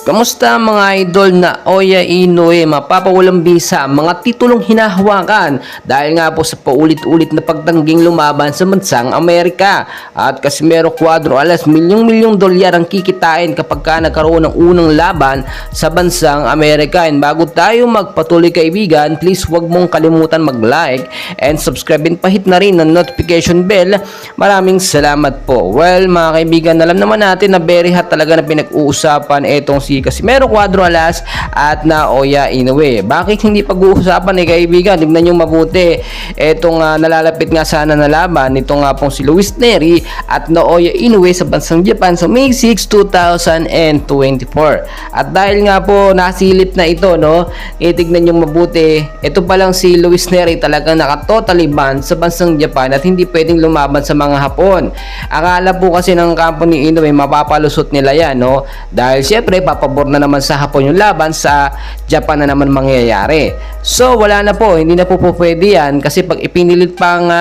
Kamusta mga idol na Oya Inoue, mapapawalang bisa, mga titulong hinahawakan dahil nga po sa paulit-ulit na pagtangging lumaban sa bansang Amerika. At Casimero Cuadro Alas, milyong-milyong dolyar ang kikitain kapag ka nagkaroon ng unang laban sa bansang Amerika. And bago tayo magpatuloy kaibigan, please huwag mong kalimutan mag-like and subscribe and pahit na rin ang notification bell. Maraming salamat po. Well mga kaibigan, alam naman natin na very hot talaga na pinag-uusapan itong si Casimero Cuadro Alas at na Oya Inoue. Bakit hindi pag-uusapan kaibigan? Tignan nyo mabuti. Itong nalalapit nga sana na laban, ito nga pong si Luis Nery at na Oya Inoue sa bansang Japan sa May 6, 2024. At dahil nga po nasilip na ito, no, tignan nyo mabuti, ito palang si Luis Nery talagang naka-totally ban sa bansang Japan at hindi pwedeng lumaban sa mga Hapon. Akala po kasi ng kampo ni Inoue mapapalusot nila yan, no? Dahil syempre papabor na naman sa Hapon yung laban, sa Japan na naman mangyayari. So wala na po, hindi na po pwede yan kasi pag ipinilit pang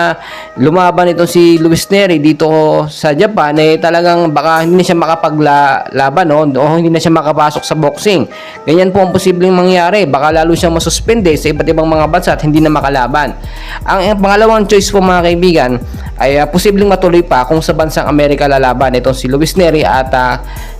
lumaban itong si Luis Nery dito sa Japan, talagang baka hindi na siya makapaglaban, no? O hindi na siya makapasok sa boxing. Ganyan po ang posibleng mangyari. Baka lalo siyang masuspende sa iba't ibang mga bansa at hindi na makalaban. Ang pangalawang choice po mga kaibigan ay posibleng matuloy pa kung sa bansang Amerika lalaban itong si Luis Nery at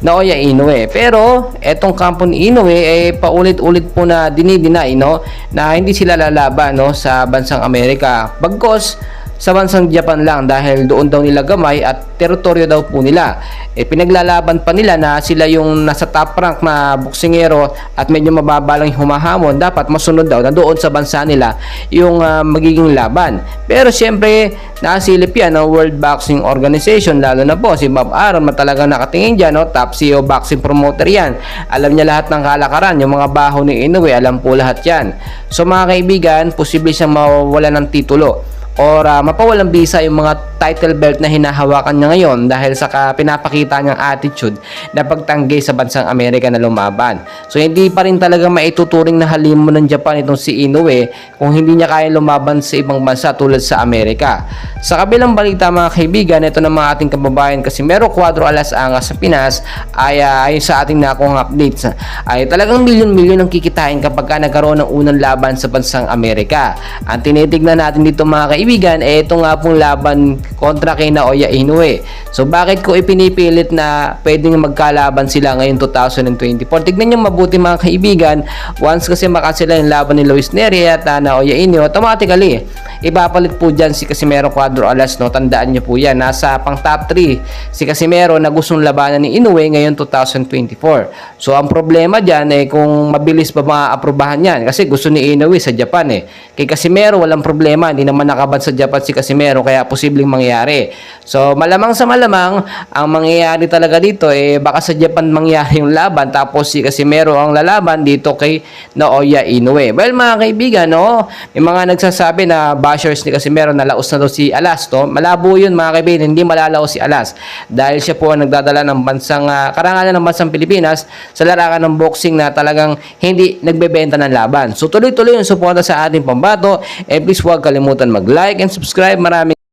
Naoya Inoue. Pero etong kampo ni Inoue paulit-ulit po na dinideny, no, na hindi sila lalaban, no, sa bansang Amerika. Bagkos sa bansang Japan lang dahil doon daw nila gamay at teritoryo daw po nila. Pinaglalaban pa nila na sila yung nasa top rank na boksingero at medyo mababa lang yung humahamon. Dapat masunod daw na doon sa bansa nila yung magiging laban. Pero syempre nasilip yan ng World Boxing Organization, lalo na po si Bob Arum na talagang nakatingin dyan, no? Top CEO boxing promoter yan. Alam niya lahat ng kalakaran, yung mga baho ni Inoue, alam po lahat yan. So mga kaibigan, posible siyang mawawala ng titulo or mapawalang bisa yung mga title belt na hinahawakan niya ngayon dahil sa pinapakita niyang attitude na pagtanggi sa bansang Amerika na lumaban. So hindi pa rin talaga maituturing na halimo ng Japan itong si Inoue kung hindi niya kaya lumaban sa ibang bansa tulad sa Amerika. Sa kabilang balita mga kaibigan, ito na mga ating kababayan Casimero Cuadro Alas sa Pinas ay ayon sa ating nakuhang updates ay talagang milyon-milyon ang kikitain kapag nagkaroon ng unang laban sa bansang Amerika. Ang tinitignan natin dito mga kaibigan, ito nga pong laban kontra kay Naoya Inoue. So bakit ko ipinipilit na pwedeng magkalaban sila ngayon 2024? Tignan nyo mabuti mga kaibigan, once kasi makansela yung laban ni Luis Nery at Naoya Inoue, automatically ipapalit po dyan si Casimero Cuadro Alas, no? Tandaan nyo po yan, nasa pang top 3 si Casimero na gustong labanan ni Inoue ngayon 2024. So ang problema dyan kung mabilis ba maaprubahan yan kasi gusto ni Inoue sa Japan kay Casimero walang problema, hindi naman nakabad sa Japan si Casimero kaya posibleng mangyari. So malamang sa malamang ang mangyayari talaga dito baka sa Japan mangyari yung laban tapos si Casimero ang lalaban dito kay Naoya Inoue. Well mga kaibigan, no, may mga nagsasabi na bashers ni Casimero na laos na daw si Alas, no? Malabo yun mga kaibigan, hindi malalaos si Alas dahil siya po ang nagdadala ng bansang karangalan ng bansang Pilipinas sa larangan ng boxing na talagang hindi nagbebenta ng laban. So tuloy-tuloy yung suporta sa ating pambato, please huwag kalimutan mag-like and subscribe. Maraming